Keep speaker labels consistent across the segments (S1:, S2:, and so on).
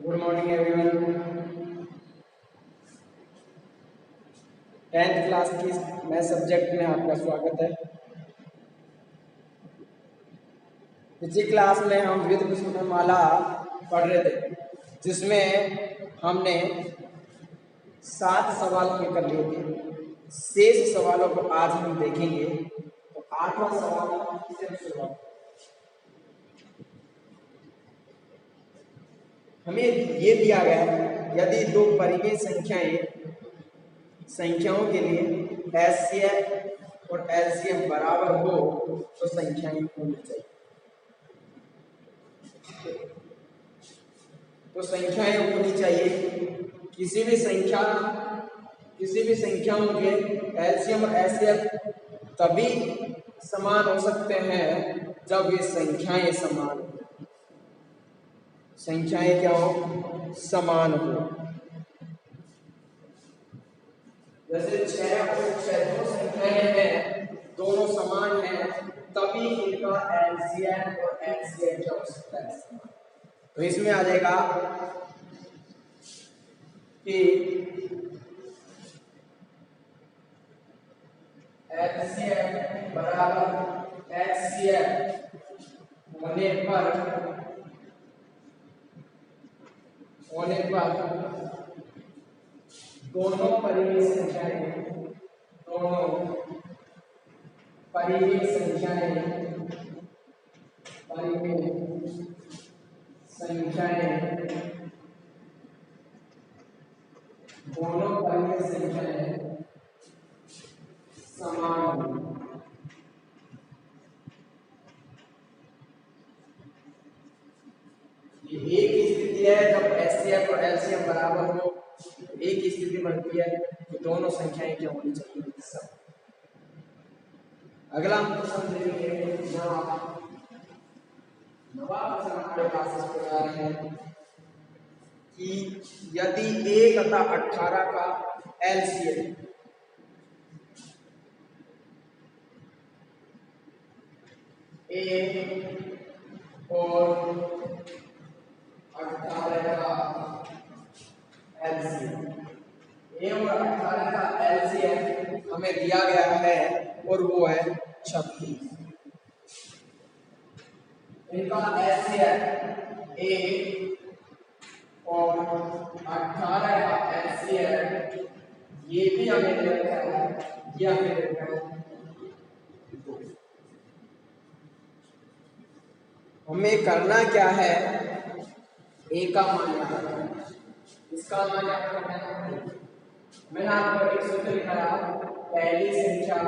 S1: Good morning everyone. 10th class की math subject में आपका स्वागत है। पिछली क्लास में हम विविध विस्मयमाला पढ़ रहे थे, जिसमें हमने 7 सवाल हल कर लिए थे। शेष सवालों को आज हम देखेंगे। तो 8वां सवाल से शुरुआत। हमें ये दिया गया है, यदि दो परिमेय संख्याओं के लिए एचसीएफ और एलसीएम बराबर हो तो संख्याएं होनी चाहिए। तो संख्याएं होनी चाहिए। किसी भी संख्याओं के एलसीएम और एचसीएफ तभी समान हो सकते हैं जब ये संख्याएं समान हो। संख्याएं क्या हो? समान हो। जैसे 6 और 6 दो संख्याएं हैं, दोनों समान हैं, तभी इनका एलसीएम और एचसीएफ क्या हो सकता है? तो इसमें आ जाएगा कि एलसीएम बराबर एचसीएफ होने पर दोनों परिमेय संख्याएं समान होंगी। ये एक स्थिति है जब एचसीएफ और एलसीएम बराबर हो। एक स्थिति बनती है कि दोनों संख्याएं क्या होनी चाहिए? सब। अगला हम प्रश्न देखेंगे। नवा प्रश्न हमारे पास इस प्रकार है कि यदि 1 तथा 18 का एलसीएम और 18 का एलसीएम और 18 का एलसीएम हमें दिया गया है और वो है 36। इनका एलसीएम और 18 का एलसीएम ये भी हमें दिया है, ये हमें दिया है। हमें करना क्या है? ए का मान निकालना है। इसका मान क्या करना है? मैंने आपको एक सूत्र लिखा है, पहली संख्या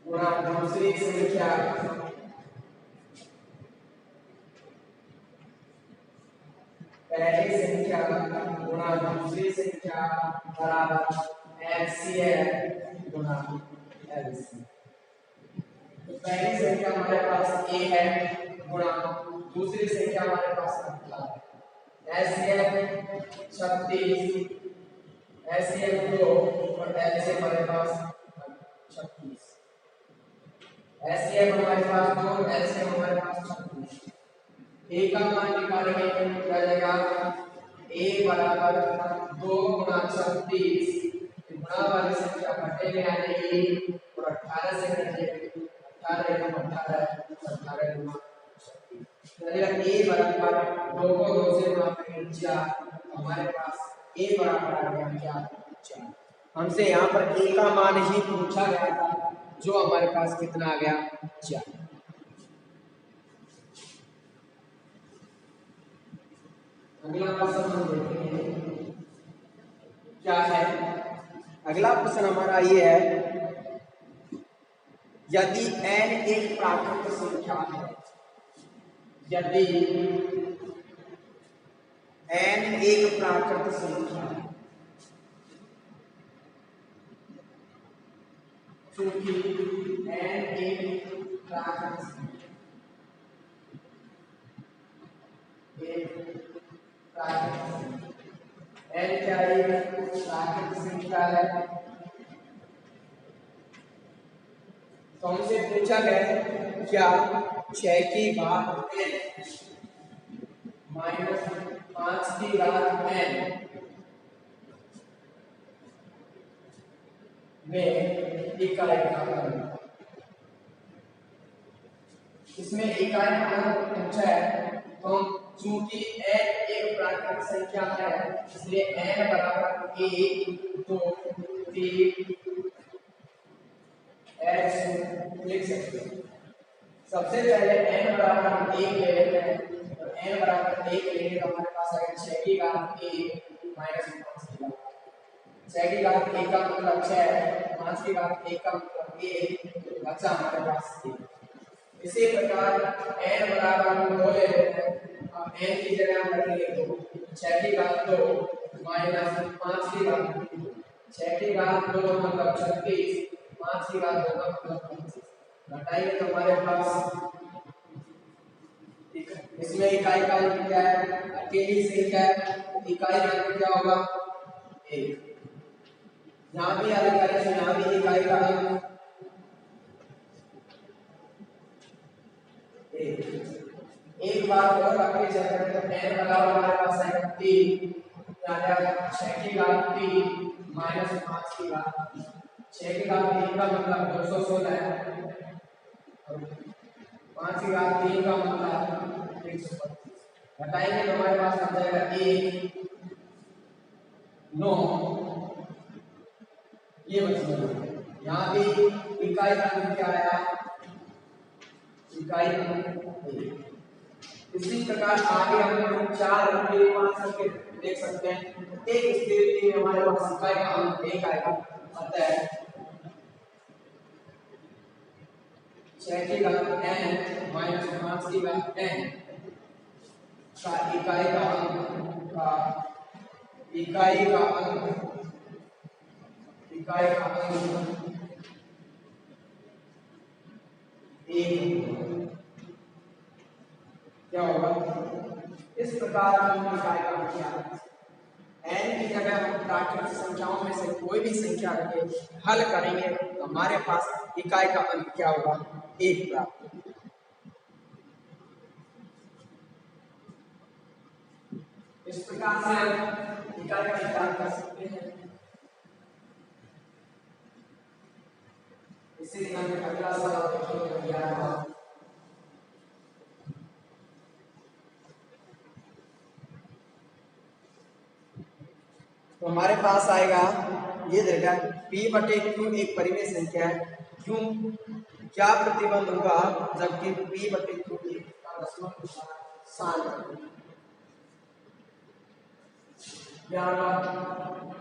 S1: गुणा दूसरी संख्या गुणा दूसरी संख्या बराबर एलसीएम गुणा एलसीएम। तो पहली संख्या हमारे पास ए है गुणा दूसरी संख्या हमारे पास 18 है। एलसीएम 36, एलसीएम 2 और एलसीएम हमारे पास 36। एलसीएम हमारे पास 2, एलसीएम हमारे पास 36। ए का मान निकालेंगे तो क्या जाएगा? ए बराबर 2 गुणा 36, गुणा वाली संख्या घटेगी यानी और 18 से घटेगी 18 गुणा 36। ए बराबर 2 को 2 से गुणा करेंगे 4, हमारे पास ए बराबर आ गया क्या? 4। हमसे यहाँ पर ए का मान ही पूछा गया था, जो हमारे पास कितना आ गया? 4। अगला प्रश्न हम देखेंगे क्या है। अगला प्रश्न हमारा ये है, यदि n एक प्राकृत संख्या है, यदि n एक प्राकृत संख्या है, क्योंकि n एक प्राकृत संख्या n क्या है? प्राकृत संख्या है। तो हमसे पूछा गया क्या 6 की घात n माइनस 5 की घात n में इकाई का अंक। इसमें इकाई का अंक पूछा है तो चूंकि n एक प्राकृतिक संख्या है इसलिए n बराबर 1 2 3 लिख सकते हैं। सबसे पहले n बराबर 1 ले लेते हैं तो n बराबर 1 लेंगे तो हमारे पास आएगा 6 की घात 1 माइनस 5 की घात 6 की घात 1 का मतलब 6 5 की घात 1 का मतलब 1 बचा हमारे पास 1। इसी प्रकार n बराबर 2 ले लेते हैं। अब n की जगह हम रखेंगे 2 6 की घात 2 माइनस 5 की घात 6 की घात 2 मतलब 36 5 की घात 2 का मतलब 25 घटाइए तो हमारे पास इसमें इकाई का अंक क्या है अकेली संख्या है इकाई का अंक क्या होगा 1। यहाँ भी अलग करें तो यहाँ भी इकाई का अंक 1। एक बार और आगे चेक करें तो n बराबर हमारे पास आएगा 3 आ जाएगा 6 की घात 3 माइनस 5 की घात 6 की घात 3 का मतलब 216 है और 5 की घात 3 का मतलब 125 घटाएंगे तो हमारे पास आ जाएगा 1 9 ये बच गया। यहाँ भी इकाई का अंक क्या आया इकाई अंक। इसी प्रकार आगे हम 4 अंक 5 अंक देख सकते हैं। एक स्थिति में हमारे पास इकाई का अंक 1 आएगा अतः 6 की घात n माइनस 5 की घात n का इकाई का अंक क्या होगा इस प्रकार हम इकाई का अंक किया n की जगह हम प्राकृतिक संख्याओं में से कोई भी संख्या रखे हल करेंगे तो हमारे पास इकाई का अंक क्या होगा 1 प्राप्त होगा। इस प्रकार से हम इकाई का निकाल कर सकते हैं। इसी हम अगला सवाल देखेंगे 11वां। तो हमारे पास आएगा ये देगा p बटे q एक परिमेय संख्या है क्यों क्या प्रतिबंध होगा जबकि p बटे q एक का दशमलव स्थान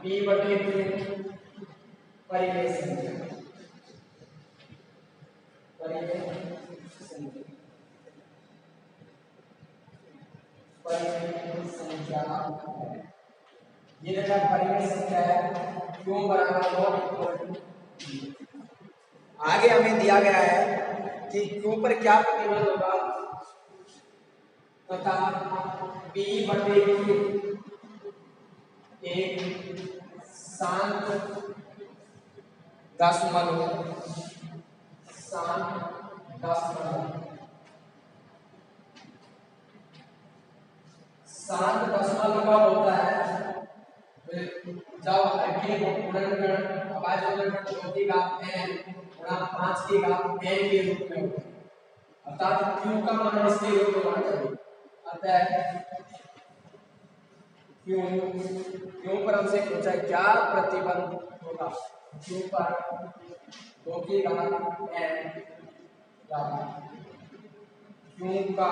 S1: p बटे q परिमेय संख्या ये देखा परिमेय संख्या है क्यों बराबर नॉट आगे हमें दिया गया है कि क्यों पर क्या प्रतिबंध होगा तथा p बटे q एक शांत दशमलव का होता है जब के गुणनखंड अभाज्य गुणनखंड 2 की घात n गुणा 5 की घात n के रूप में होता है अर्थात q का मान इसके रूप में होना चाहिए अतः q पर हमसे पूछा क्या प्रतिबंध होगा q पर 2 की घात n या q का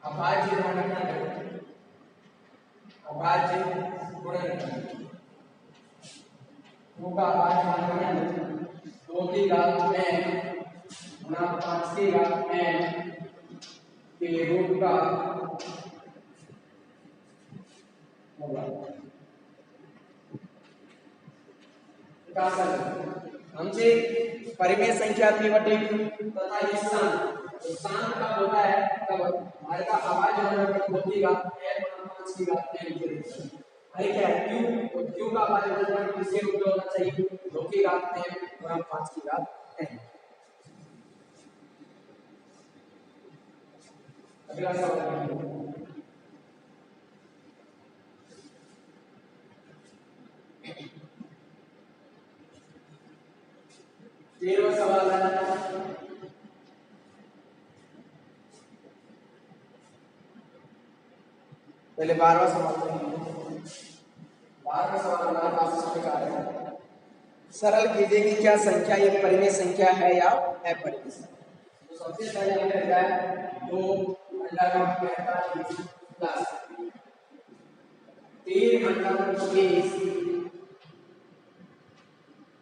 S1: अभाज्य गुणनखंड अभाज्य गुणनखंड q का अभाज्य गुणनखंड 2 की घात n गुणा 5 की घात n के रूप का होगा। हमसे परिमेय संख्या p बटे q तथा ये शांत कब होता है तब हमारे का अभाज्य गुणनखंड 2 की घात n गुणा 5 की घात n के रूप में अरे क्या है q तो q का अभाज्य गुणनखंड किसके रूप में होना चाहिए 2 की घात n गुणा 5 की घात n। अगला सवाल 13वां सवाल है, पहले 12वां सवाल देखेंगे। 12वां सवाल हमारे पास इस प्रकार है, सरल कीजिए कि क्या संख्या एक परिमेय संख्या है या अपरिमेय। तो सबसे पहले हमें रहता है 2 under root 45 plus 3 under root 20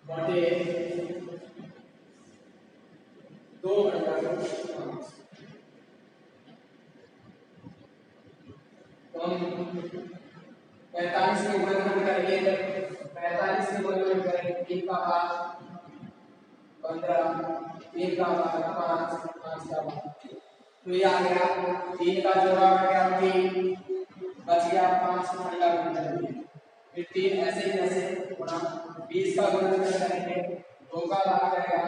S1: बटे 2 अंडर रूट 5। तो हम 45 में गुणन करेंगे, जब 45 में गुणन करेंगे 3 का भाग 15, 3 का भाग 5, 5 का भाग 3, तो ये आ गया 3 का जोड़ा हो गया 3, बच गया 5 अंडर रूट करेंगे, फिर 3 ऐसे ही ऐसे गुणा 20 का गुणन करेंगे, 2 का भाग आएगा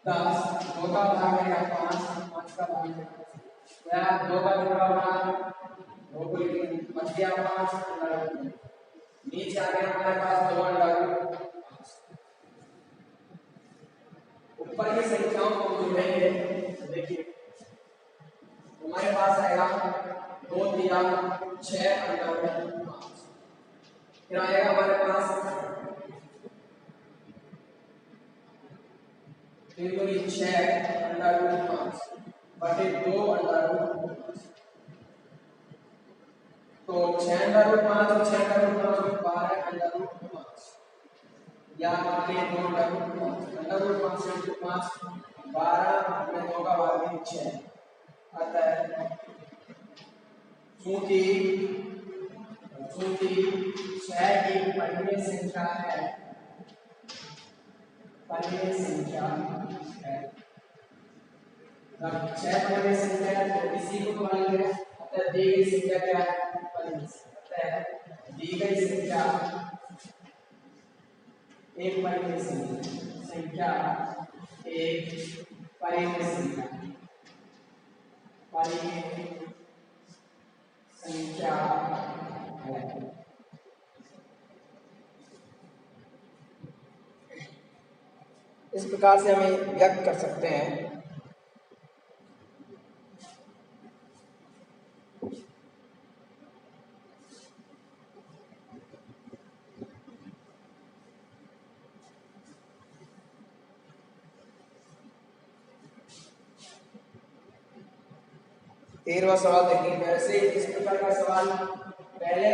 S1: 10, 2 का भाग आएगा 5, 5 का भाग आएगा, या 2 का जोड़ा होगा 2 को बच गया 5 अंडर रूट, नीचे आ गया हमारे पास 2 अंडर रूट। ऊपर की संख्याओं को जोड़ेंगे, देखिए हमारे पास आएगा 2 3 6 अंडर रूट 5, फिर आएगा हमारे पास 3 दूनी 6 अंडर रूट 5 बटे 2 अंडर रूट 5, तो 6 अंडर रूट 5 और 6 अंडर रूट 5 में 12 अंडर रूट 5, या आगे 2 अंडर रूट 5, अंडर रूट 5 से 5 12 में 2 का भाग 6, अतः चूंकि 6 एक परिमेय संख्या है, परिमेय संख्या है, अब 6 परिमेय संख्या है तो इसी को मान लेंगे, अतः दी गई संख्या क्या है, परिमेय संख्या, अतः दी गई संख्या एक परिमेय संख्या एक परिमेय संख्या, परिमेय संख्या है। इस प्रकार से हमें व्यक्त कर सकते हैं। तेरहवां सवाल देखिए, वैसे इस प्रकार का सवाल पहले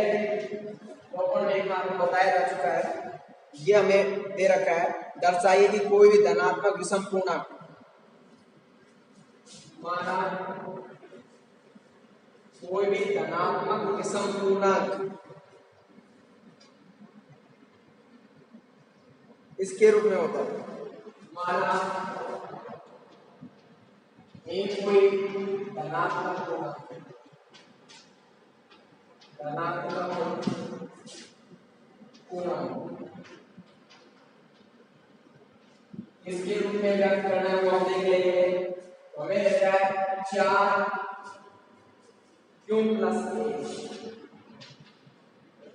S1: आपको बताया जा चुका है। ये हमें दे रखा है, दर्शाइए कि कोई भी धनात्मक विषम पूर्णांक, माना कोई भी धनात्मक विषम पूर्णांक इसके रूप में होता है। माना एक कोई धनात्मक पूर्णांक, धनात्मक पूर्णांक इसके रूप में व्यक्त करना है, वो हम देख लेंगे। तो हमें रहता है 4 क्यू प्लस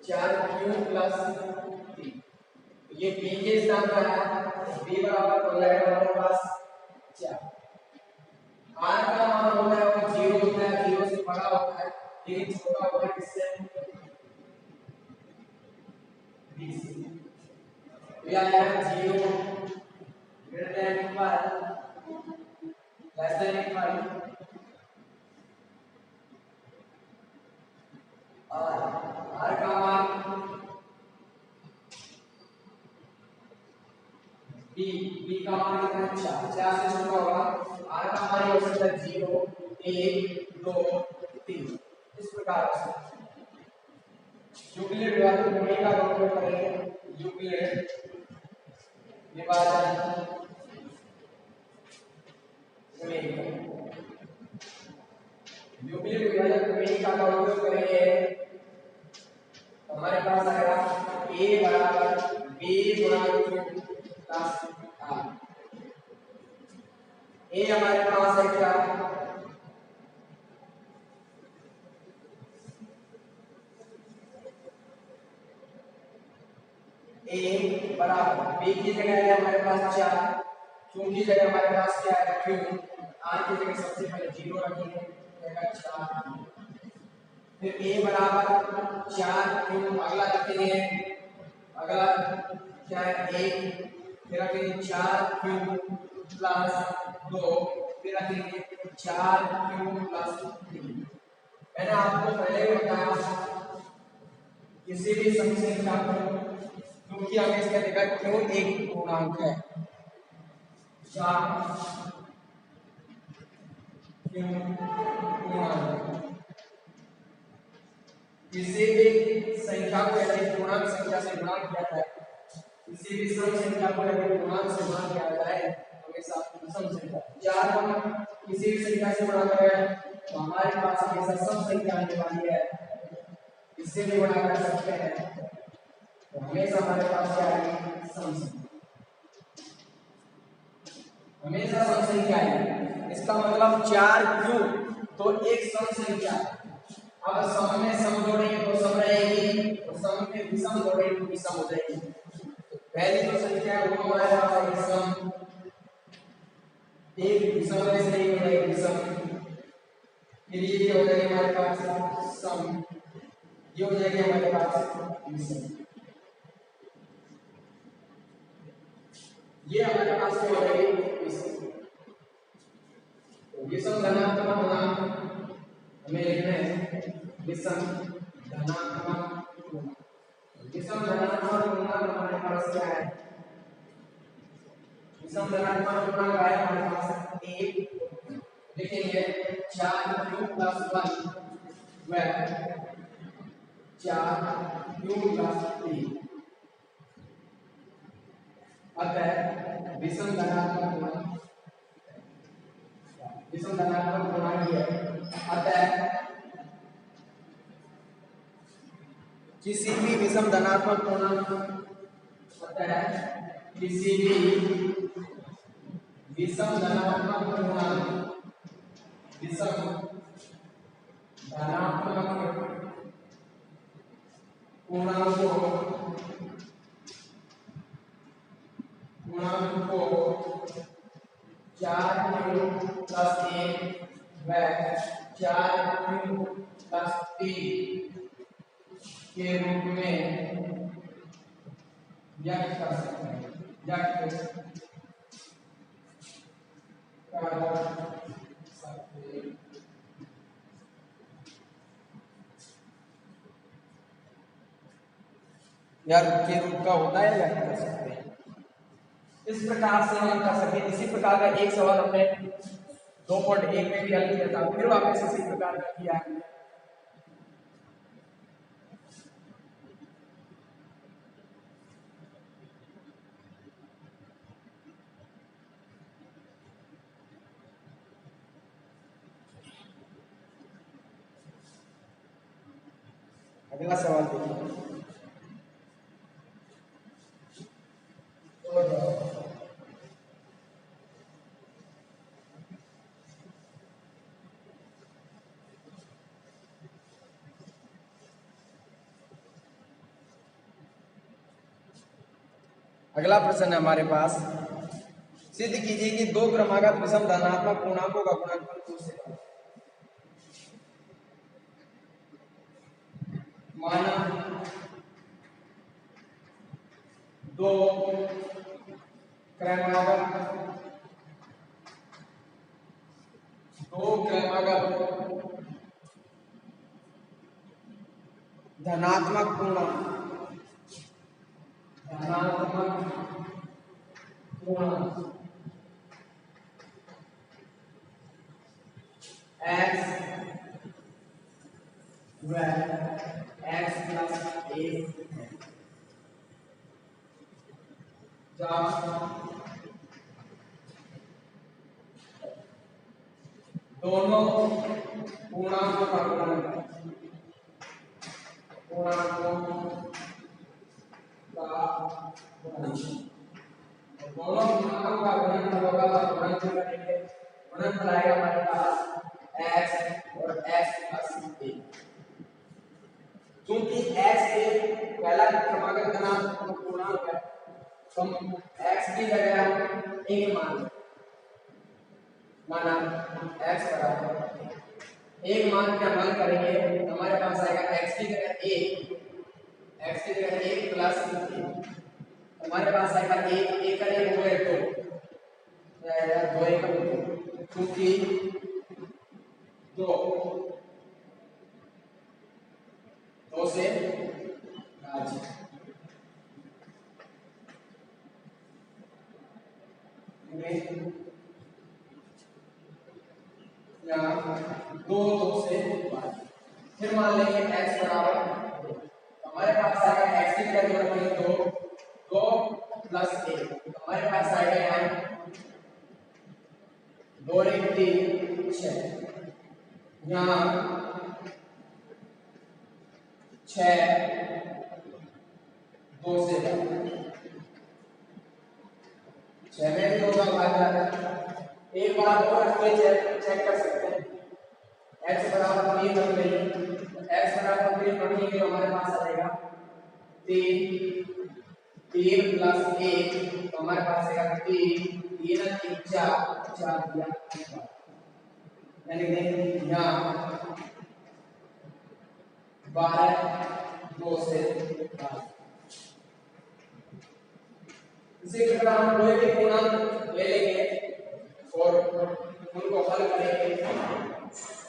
S1: 4 क्यू प्लस 3, ये b के स्थान पर है, b बराबर हो जाएगा हमारे पास 4। r का मान होता है वो 0 होता है, 0 से बड़ा होता है, लेकिन छोटा होता है किससे, b से। तो यह है 0 greater than equal less than equal और r का मान b का मान कितना है 4 से छोटा होगा, r का मान हो सकता है 0 1 2 3, इस प्रकार से यूक्लिड विभाजन प्रमेय का उपयोग करेंगे। यूक्लिड विभाजन प्रमेय, यूक्लिड विभाजन प्रमेय का उपयोग करेंगे, हमारे पास आएगा a बराबर b गुणा q प्लस r। a हमारे पास है क्या, a बराबर b की क्या है हमारे पास 4, क्यू की जगह हमारे पास क्या है क्यू, आर की जगह सबसे पहले 0 रखेंगे, रहेगा 4। फिर a बराबर 4 क्यू, अगला रखेंगे, अगला क्या है 1, फिर रखेंगे 4 क्यू प्लस 2, फिर रखेंगे 4 क्यू प्लस 3। मैंने आपको पहले ही बताया किसी भी संख्या को क्योंकि हमें इसका देखा क्यों एक पूर्णांक है, 4 क्यों पूर्णांक। किसी भी संख्या को यदि पूर्णांक संख्या से गुणा किया जाए, किसी भी सम संख्या को यदि पूर्णांक से गुणा किया जाए हमेशा सम संख्या 4 को किसी भी संख्या से गुणा करें तो हमारे पास हमेशा सम संख्या आने वाली है, इससे भी गुणा कर सकते हैं तो हमेशा हमारे पास क्या आएगी सम संख्या, हमेशा सम संख्या आएगी। इसका मतलब 4 क्यू तो एक सम संख्या, अब सम में सम जोड़ेंगे तो सम रहेगी और सम में विषम जोड़ेंगे तो विषम हो जाएगी। पहली जो संख्या है वो हमारे पास है विषम, एक विषम में से एक है विषम, फिर ये हो जाएगा हमारे पास सम, ये हो जाएगा हमारे पास विषम, ये हमारे पास क्या हो जाएगी विषम। तो विषम धनात्मक पूर्णांक हमें लिखना है विषम धनात्मक पूर्णांक, विषम धनात्मक पूर्णांक हमारे पास क्या है, विषम धनात्मक पूर्णांक है हमारे पास 1, लिखेंगे 4 क्यू प्लस 1 व 4 क्यू प्लस 3, अतः विषम धनात्मक पूर्णांक, विषम धनात्मक पूर्णांक है, अतः किसी भी विषम धनात्मक पूर्णांक, अतः किसी भी विषम धनात्मक पूर्णांक, विषम धनात्मक पूर्णांक को 4 क्यू प्लस 1 व 4 क्यू प्लस 3 के रूप में व्यक्त कर सकते हैं, व्यक्त कर सकते हैं। यार के रूप का होता है व्यक्त कर सकते हैं, इस प्रकार से हम कर सकते हैं। इसी प्रकार का एक सवाल हमने 2.1 में भी हल किया था, फिर वापस इसी प्रकार का किया है। अगला सवाल देखिए, अगला प्रश्न है हमारे पास, सिद्ध कीजिए कि दो क्रमागत विषम धनात्मक पूर्णांकों का गुणनफल 2 से कम। माना दो क्रमागत धनात्मक पूर्णांक, धनात्मक पूर्णांक x व x प्लस 1 जब दोनों पूर्णांकों का गुणनफल, पूर्णांकों का गुणनफल, दोनों पूर्णांकों का गुणनफल होगा तो गुणनफल करेंगे, गुणनफल आएगा हमारे पास x और x प्लस 1, क्योंकि x एक पहला क्रमागत धनात्मक पूर्णांक है तो हम x की जगह एक माना x बराबर एक मान के हल करेंगे, हमारे पास आएगा x की जगह एक प्लस हमारे पास आएगा एक का एक हो गए तो आएगा 2 एक क्योंकि 2 से भाज्य यहाँ 2 से भाज्य। फिर मान लेंगे x बराबर हमारे पास आएगा x की जगह रखेंगे 2 प्लस 1 हमारे पास आएगा यहाँ 2 एक 3 6 यहाँ 6 2 से 6 में भी 2 का भाग जाता है। एक बार और चेक कर सकते हैं x बराबर 3 रख लेंगे x बराबर 3 रखने के हमारे पास आ जाएगा 3 प्लस 1 तो हमारे पास आएगा 3 4 दिया यानी कि यहाँ 12 2 से इसी प्रकार हम कोई भी पूर्णांक ले लेंगे और उनको हल करेंगे,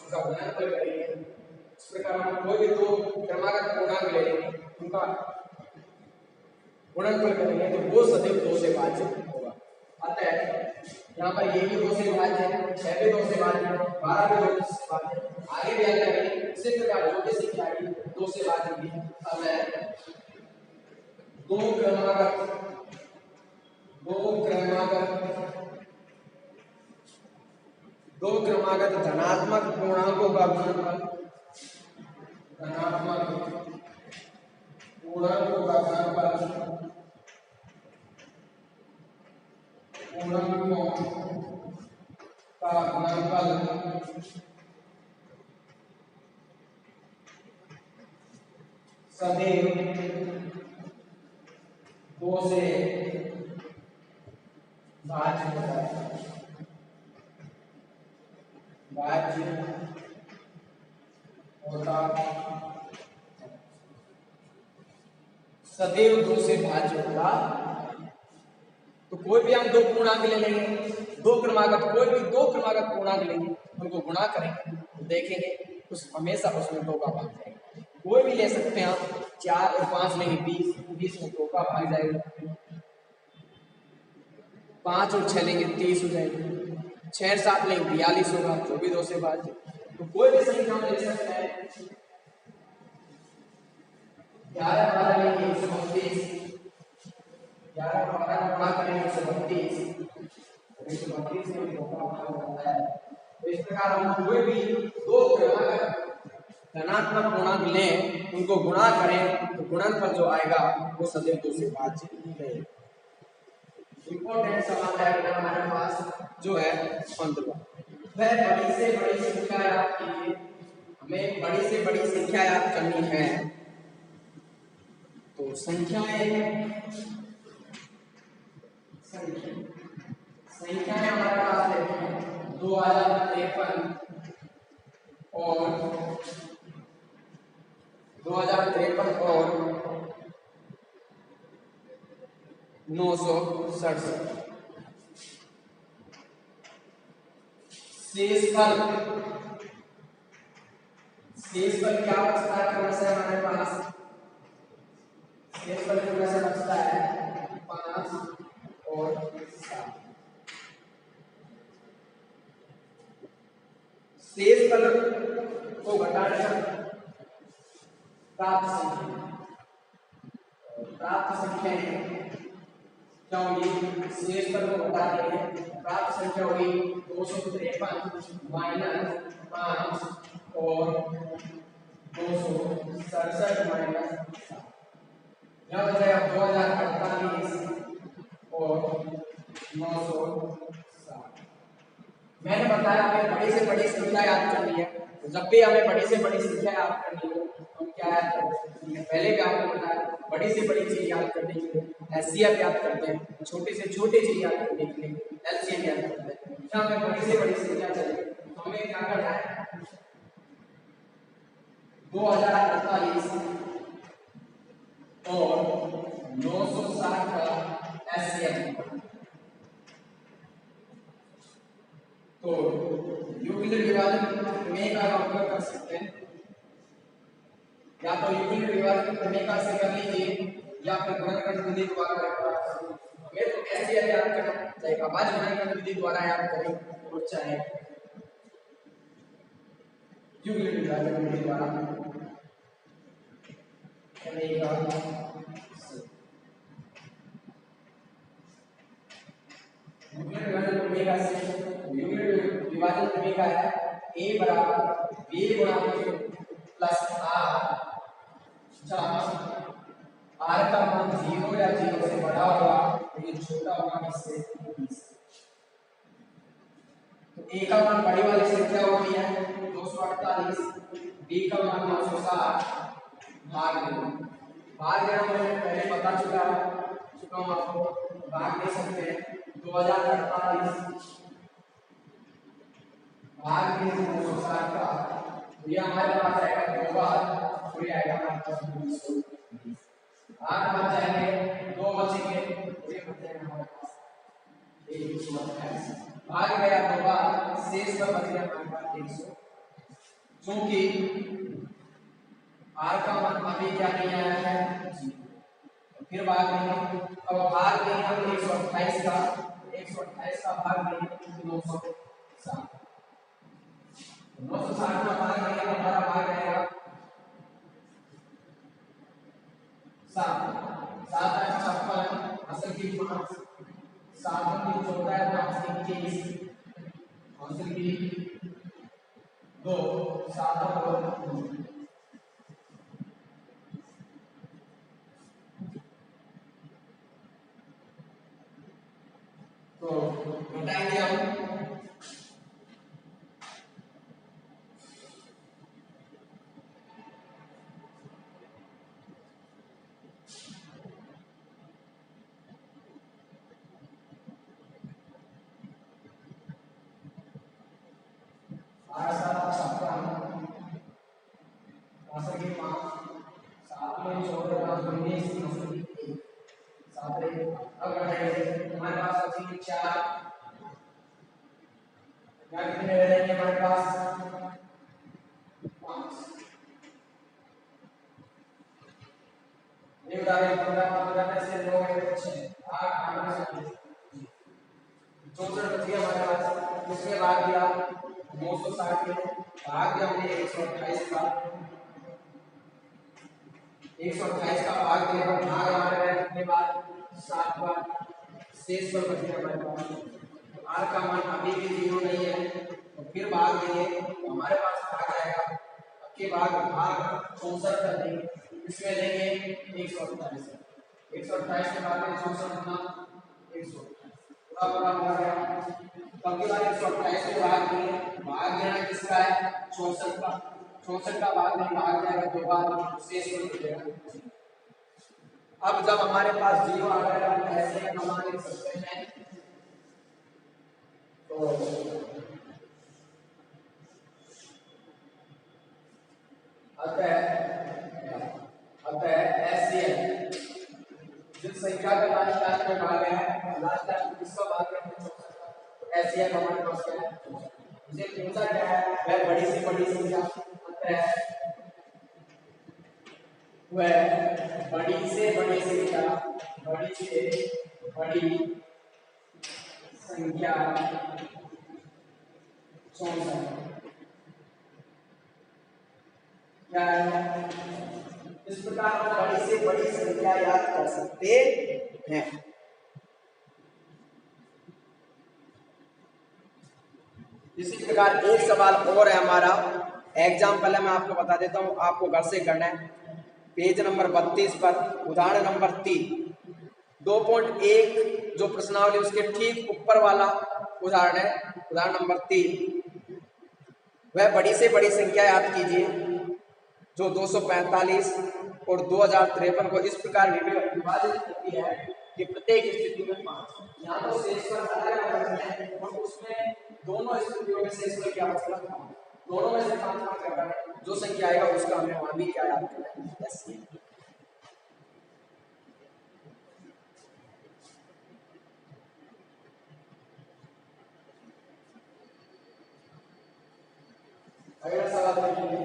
S1: उनका गुणनफल करेंगे। इस प्रकार हम कोई भी दो क्रमागत पूर्णांक ले लेंगे, उनका गुणनफल करेंगे तो वो सदैव 2 से भाज्य होगा। अतः यहाँ पर ये भी 2 से भाज्य है, 6 भी 2 से भाज्य है, 12 भी 2 से भाज्य है। आगे भी आगे करेंगे इसी प्रकार जो भी संख्या आएगी 2 से भाज्य भी। अब मैं दो क्रमागत धनात्मक पूर्णांकों का गुणनफल सदैव 2 से भाज्य होता है। सदैव 2 से भाज्य होगा। तो कोई भी हम दो पूर्णांक ले लेंगे, दो क्रमागत कोई भी दो क्रमागत पूर्णांक लेंगे, उनको गुणा करेंगे तो देखेंगे उस हमेशा उसमें 2 का भाग जाएगा। कोई भी ले सकते हैं आप 4 और 5 लेंगे 20 में 2 का भाग जाएगा। 5 और 6 लेंगे 30 हो जाएगा। 6 और 7 लेंगे 42 होगा, जो भी 2 से भाज्य। तो कोई भी संख्या हम ले सकते हैं। 11 12 लेंगे 132, 11 12 गुणा करेंगे 132, 132 में 2 का भाग होता है। तो इस प्रकार हम कोई भी दो क्रमागत धनात्मक पूर्णांक लें, उनको गुणा करें तो गुणनफल जो आएगा वो सदैव 2 से भाज्य रहेगा। इंपॉर्टेंट सवाल है हमारे पास जो है 15वां, वह बड़ी से बड़ी संख्या याद कीजिए। हमें बड़ी से बड़ी संख्या याद करनी है तो संख्याएं हमारे पास है 2053 और 967। शेषफल क्या बचता है क्रमशः हमारे पास? शेषफल क्रमशः बचता है 5 और 7। शेषफल को घटाने पर प्राप्त संख्या क्या होगी? शेषफल को घटा देंगे, प्राप्त संख्या होगी 253 माइनस 5 और 267 माइनस 7। यह हो जाएगा 2048 और 960। मैंने बताया हमें बड़ी से बड़ी संख्या याद करनी है। तो जब भी हमें बड़ी से बड़ी संख्या याद करनी हो हम क्या याद करते हैं? पहले भी आपको बताया बड़ी से बड़ी चीज याद करने के लिए एचसीएफ याद करते हैं, छोटे से छोटे चीज याद करने के लिए एलसीएम याद करते हैं। यहाँ पे बड़ी से बड़ी संख्या चाहिए तो हमें क्या करना है, 2048 और 960 का एचसीएफ। तो यूक्लिड विभाजन प्रमेय का उपयोग कर सकते हैं, या तो यूक्लिड विभाजन प्रमेय का से कर लीजिए या फिर गुणनखंड विधि द्वारा हमें तो ऐसे याद करना चाहिए, आज गुणनखंड विधि द्वारा याद करें और चाहे यूक्लिड विभाजन विधि द्वारा करेगा। विभाजन प्रमेय का है a बराबर b गुणा q प्लस r का मान 0 या 0 से बड़ा होगा तो ये छोटा होगा किससे, 20। तो a का मान बड़ी वाली संख्या होती है 248, b का मान 960 भाग देना मैंने पहले बता चुका हूं आपको, भाग दे सकते हैं 2048 भाग में 960 का, ये हमारे पास आएगा 2 बार, तो ये आएगा हमारे पास 220। 8 बच जाएंगे, 2 बचेंगे, तो ये बच जाएगा हमारे पास 128। भाग गया 2 बार, शेष का बच गया हमारे पास 100। क्योंकि r का मान अभी क्या नहीं आया है, फिर भाग देंगे। अब भाग देंगे हम 128 का, 128 का भाग देंगे 960, 960 का भाग देंगे हमारा भाग आएगा 7, 7 56 असल की 5, 7 की 14 5 की 21, असल की 2 7 और 2। तो घटाएंगे हम शेष पर बचे हमारे पास r का मान अभी भी 0 नहीं है, तो फिर भाग देंगे तो हमारे पास आ जाएगा के भाग 64 कर देंगे, इसमें देंगे 128, 128 के बाद में 64 गुना 128 पूरा हो गया। तब के बाद 128 के भाग देना किसका है, 64 का, 64 का भाग में भाग जाएगा 2 बार, शेष हो जाएगा। अब जब हमारे पास 0 आ गया हम ऐसे मान लिख सकते हैं, तो अतः एचसीएफ जिस संख्या का लास्ट क्लास में भाग है, लास्ट क्लास में किसका भाग है, तो एचसीएफ हमारे पास क्या है, इसे पूछा क्या है, वह बड़ी से बड़ी संख्या, अतः वह बड़ी से बड़ी संख्या, बड़ी से बड़ी संख्या 64 क्या है। इस प्रकार हम बड़ी से बड़ी संख्या याद कर सकते हैं। इसी प्रकार एक सवाल और है हमारा, एग्जाम्पल है, मैं आपको बता देता हूं, आपको घर से करना है। पेज नंबर 32 पर उदाहरण नंबर 3 2.1 जो प्रश्नावली उसके ठीक ऊपर वाला उदाहरण है, उदाहरण नंबर 3। वह बड़ी से बड़ी संख्या याद कीजिए जो 245 और 2053 को इस प्रकार विभाजित होती है कि प्रत्येक स्थिति में 5। यहाँ तो शेषफल अलग है और उसमें दोनों स्थितियों में शेषफल क्या बचेगा 5, दोनों में से 5 5 करना है, जो संख्या आएगा उसका हमें वहां भी क्या याद करना है एससीएफ। अगला सवाल देखिए,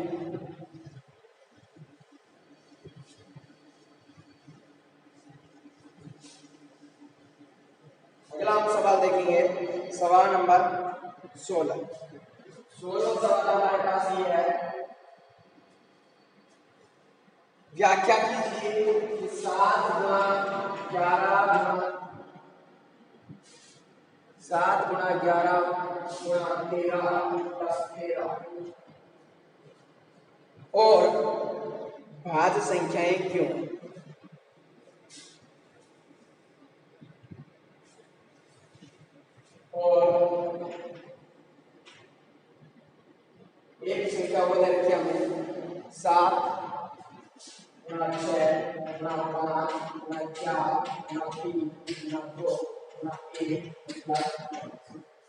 S1: अगला हम सवाल देखेंगे सवाल नंबर 16। 16 सवाल हमारे पास ये है, व्याख्या कीजिए कि 7 गुणा 11 गुणा 7 गुणा 11 गुणा 13 प्लस 13 और भाज्य संख्याएं क्यों। और एक संख्या वो दे रखी हमने 7 गुणा 6 गुणा 5 गुणा 4 गुणा 3 गुणा 2 गुणा 1 प्लस।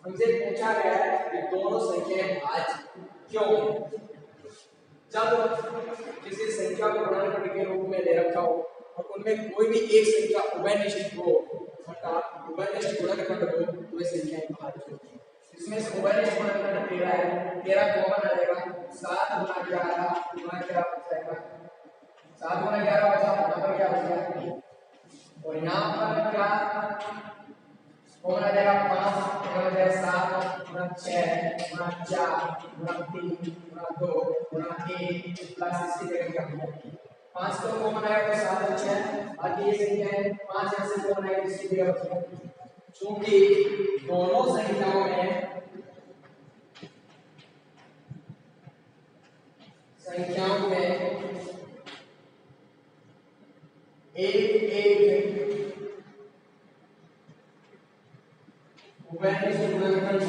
S1: हमसे पूछा गया है कि दोनों संख्याएं भाज्य क्यों हैं। जब किसी संख्या को गुणनखंड के रूप में ले रखा हो और उनमें कोई भी एक संख्या उभयनिष्ठ हो, अर्थात उभयनिष्ठ गुणनखंड हो, तो वे संख्याएं भाज्य होती हैं। इसमें से उभयनिष्ठ गुणनखंड 13 है, 13 कॉमन आ जाएगा, 7 गुणा 11 गुणा क्या बचेगा, 7 गुणा 11 बचा, यहाँ पर क्या बचेगा, और यहाँ पर क्या कॉमन आ जाएगा 5 गुणा 7 गुणा 6 गुणा 4 गुणा 3 गुणा 2 गुणा 1 प्लस इसकी जगह क्या होगा 5 तो कॉमन आएगा तो 7 और 6, बाकी ये संख्या है 5 यहाँ से कॉमन आएगा इसकी जगह बचेगा। चूंकि दोनों संख्याओं में एक एक उभयनिष्ठ गुणनखंड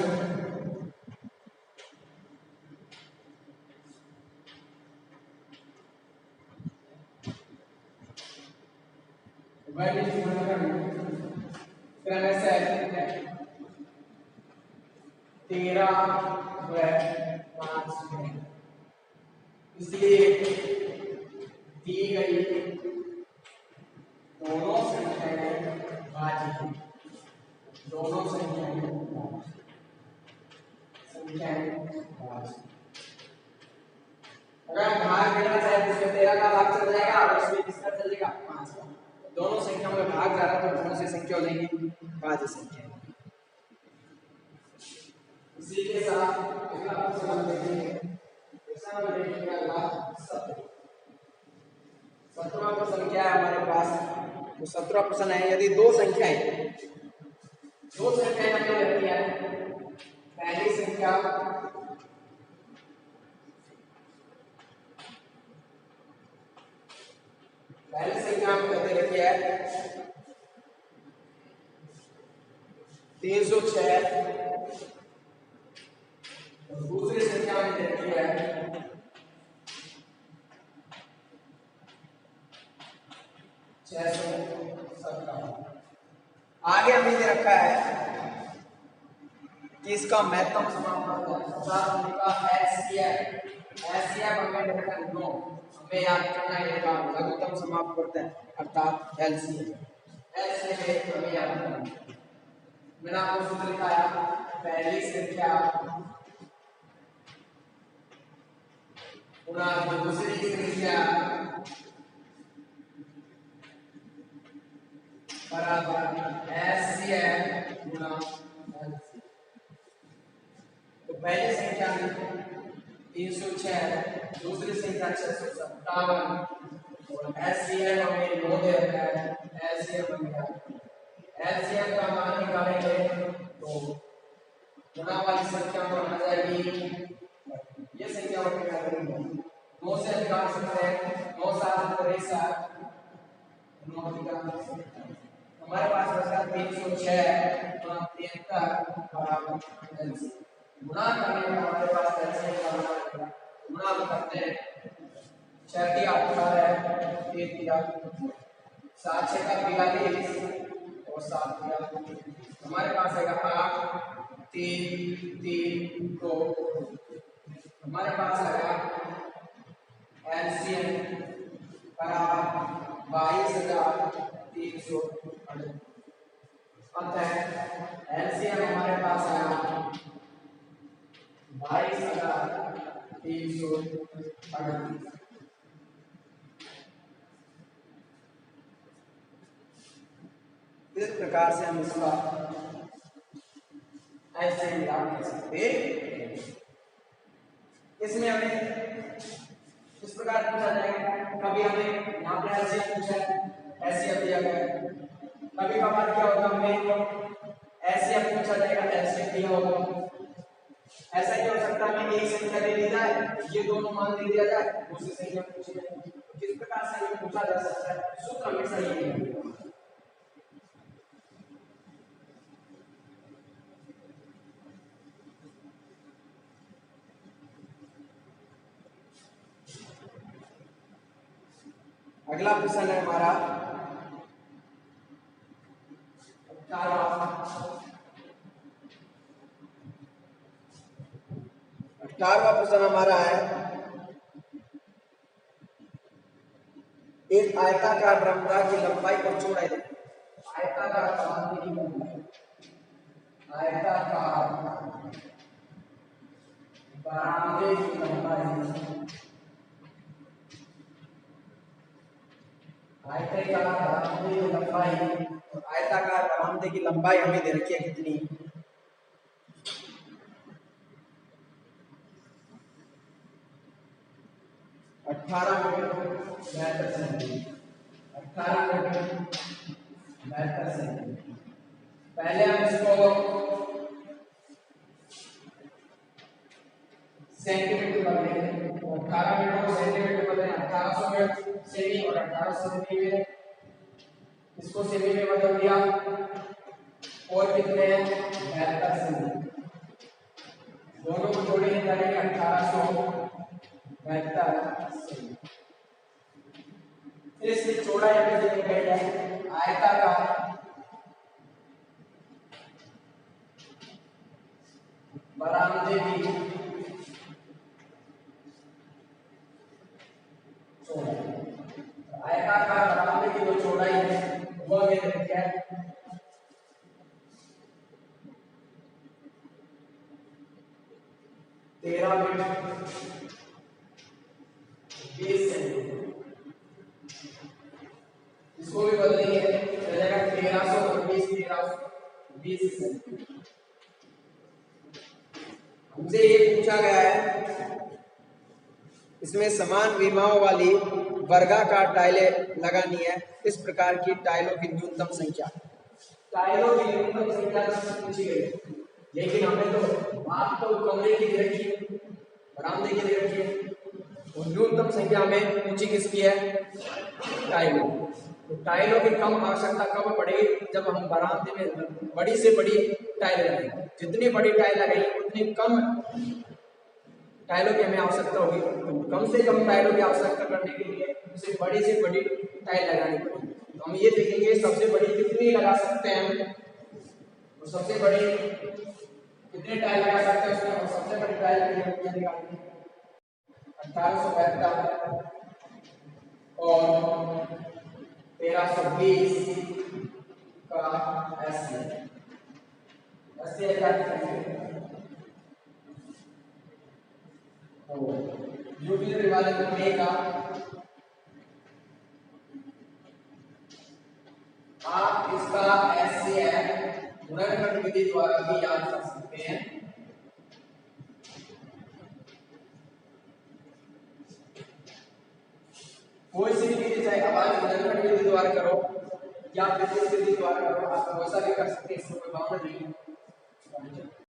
S1: क्रम से 13 व 5 है, इसलिए दी गई दोनों संख्याएं भाज्य हैं, दोनों संख्याएं भाज्य। अगर हम भाग देना चाहे तो इसमें 13 का भाग चल जाएगा और इसमें किसका चलेगा 5 का। दोनों संख्याओं में भाग जा रहा है तो कौन सी संख्या हो जाएगी भाज्य संख्या। इसी के साथ अगला प्रश्न हम देखेंगे, प्रश्न नंबर देखेंगे अगला 17वां प्रश्न क्या है हमारे पास, तो 17वां प्रश्न है, यदि दो संख्याएं हमें रहती है, पहली संख्या हमें कहते रखी है 306, दूसरी संख्या में दे रखी है 657। आगे हमें दे रखा है कि इसका महत्तम समापन हमें याद करना है का लघुत्तम समापवर्तन अर्थात एलसीएम हमें याद करना है। मैंने आपको सूत्र दिखाया, पहली संख्या गुणा दूसरी संख्या बराबर एलसीएम गुणा एलसीएम। तो पहली संख्या 306, दूसरी संख्या 657 और एलसीएम हमें 9 दे रखा है, एलसीएम का मान निकालेंगे तो गुणा वाली संख्या में आ जाएगी, ये संख्या में क्या करेंगे 9 से निकाल सकते हैं, 9 7 63 9 निकाल हमारे पास बचा 306 गुणा 73 बराबर एलसीएम। गुणा करने में हमारे पास एलसीएम का मान आएगा, गुणा करते हैं 6 3 18 है, 3 3 7 6 का 42 और 7 दिया, हमारे पास आएगा 8 3 3 2, हमारे पास आएगा एलसीएम बराबर 22,338। अतः एलसीएम हमारे पास आया 22,338। इस प्रकार से हम इसका ऐसे मिलान कर सकते हैं। इसमें हमें इस प्रकार पूछा जाएगा, कभी हमें यहाँ पे एलसीएम पूछा है, एलसीएम दिया गया है, कभी कभार क्या होगा हमें एलसीएम पूछा जाएगा, एलसीएम दिया होगा। ऐसा क्या हो सकता है हमें एक संख्या दे दी जाए, ये दोनों मान दे दिया जाए, दूसरी संख्या पूछी जाए, किस प्रकार से हमें पूछा जा सकता है, सूत्र हमेशा यही है। अगला प्रश्न है हमारा 18वां प्रश्न हमारा है, एक आयताकार बरामदा की लंबाई और चौड़ाई। आयताकार बरामदे की लंबाई, आयताकार बरामदे की लंबाई, आयताकार बरामदे की लंबाई, आयताकार बरामदे की लंबाई हमें दे रखी है कितनी, 18 मीटर 72 सेंटीमीटर, 18 मीटर 72 सेंटीमीटर। पहले हम इसको सेंटीमीटर बदलेंगे, 18 मीटर को सेंटीमीटर बदलें 1800 सेमी और 1800 सेमी में, इसको सेमी में बदल दिया और कितने हैं 72 सेमी, दोनों को जोड़ेंगे करेंगे 1872 सेमी। फिर इसकी चौड़ाई हमें दी गई है आयताकार बरामदे की चौड़ाई, आयताकार बरामदे की जो चौड़ाई है वो हमें क्या है 13 मीटर 20 सेंटीमीटर। इसको भी बदलेंगे, हो जाएगा 1300 और 20 सेंटीमीटर। हमसे ये पूछा गया है, इसमें समान विमाओं वाली वर्गाकार टाइलें लगानी है, इस प्रकार की टाइलों की न्यूनतम संख्या, टाइलों की न्यूनतम संख्या पूछी गई है, लेकिन हमें तो बात तो कमरे की दे रखी है, बरामदे की दे रखी है, और न्यूनतम संख्या हमें पूछी किसकी है टाइलों। तो टाइलों की कम आवश्यकता कब पड़ेगी, जब हम बरामदे में बड़ी से बड़ी टाइल लगाएंगे, जितनी बड़ी टाइल लगाएंगे उतनी कम टाइलों की हमें आवश्यकता होगी, तो कम से कम टाइलों की आवश्यकता करने के लिए उसे बड़ी से बड़ी टाइल लगानी पड़ेगी। तो हम ये देखेंगे सबसे बड़ी कितनी लगा सकते हैं, तो सबसे बड़ी कितने टाइल लगा सकते हैं उसमें, और सबसे बड़ी टाइल की कीमत निकालेंगे 1872 और 1320 का एससी 80,000 यूपी विभाजन ए का आप इसका एससीएफ गुणनखंड विधि द्वारा भी याद कर सकते हैं। कोई सी विधि, चाहे आवाज गुणनखंड विधि द्वारा करो या विधि द्वारा करो, आप वैसा भी कर सकते हैं, इसमें कोई बात नहीं।